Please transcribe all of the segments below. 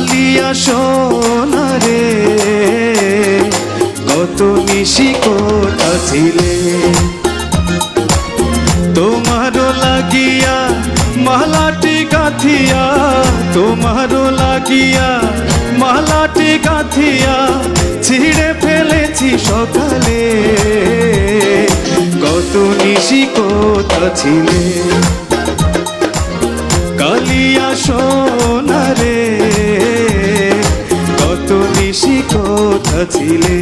কালিয়া সোনা রে কত নিশি কোথা ছিলে তোমারও লাগিয়া মালাটি গাথিয়া তোমারও লাগিয়া মালাটি গাথিয়া ছিঁড়ে ফেলেছি সকালে কত নিশি কোথা ছিলে কালিয়া সোনা রে কত নিশি কোথা ছিলে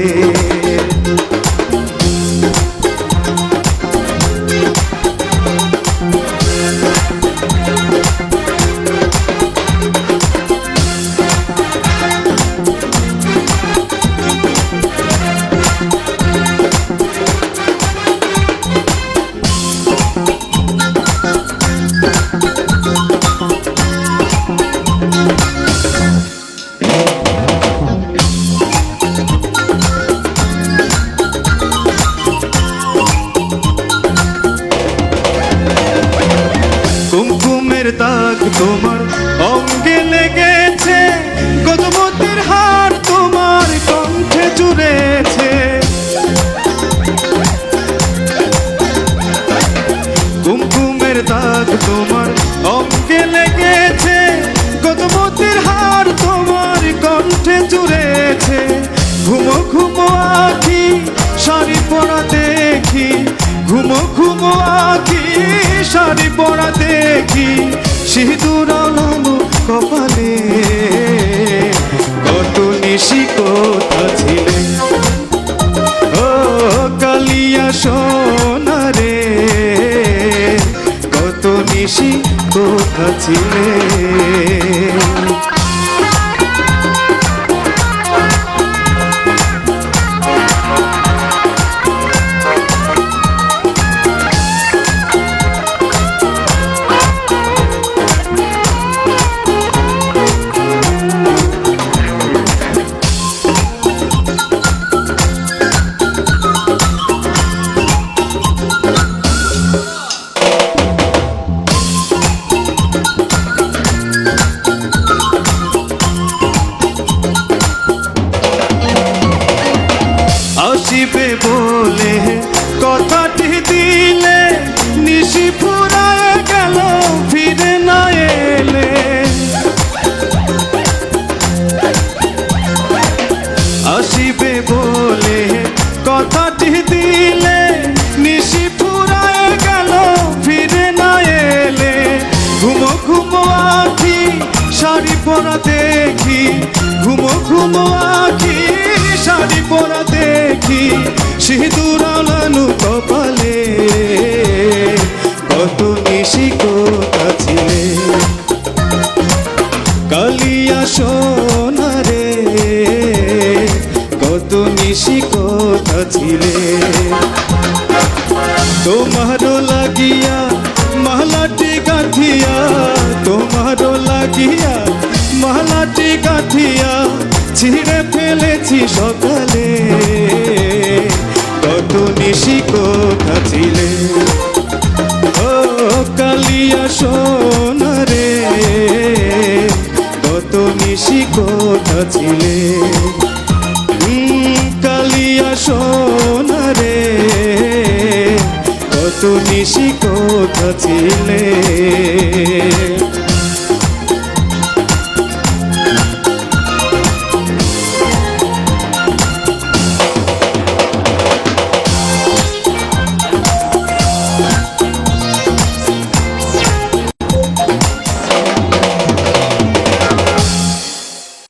কুমকুমের দাগ তোমার অঙ্গে লেগেছে গজমতির হার তোমার কণ্ঠে জুড়েছে কুমকুমের দাগ তোমার অঙ্গে লেগেছে গজমতির হার তোমার কণ্ঠে জুড়েছে ঘুমো ঘুমো আখি শাড়ি পরা দেখি ঘুমো ঘুমো আখি শাড়ি পরা দেখি সিঁদুর আলানো কপালে কত নিশি কোথা ছিলে ও কালিয়া সোনা রে কত নিশি কোথা ছিলে আসিবে বলে কথাটি দিলে নিশি ফুরায় গেল ফিরে না এলে আসিবে বলে কথাটি দিলে নিশি ফুরায় গেল ফিরে না এলে ঘুমো ঘুমো আখি শাড়ি পরা দেখি ঘুমো ঘুমো আখি শাড়ি পরা দেখি সিঁদুর আলানো কপালে কত নিশি কোথা ছিলে কালিয়া সোনা রে কত নিশি কোথা ছিলে তোমারও লাগিয়া মালাটি গাথিয়া তোমারও লাগিয়া মালাটি গাথিয়া ছিঁড়ে ফেলেছি সকালে কত নিশি কোথা ছিলে ও কালিয়া সোনা রে কত নিশি কোথা ছিলে কালিয়া সোনা রে কত নিশি কোথা ছিলে।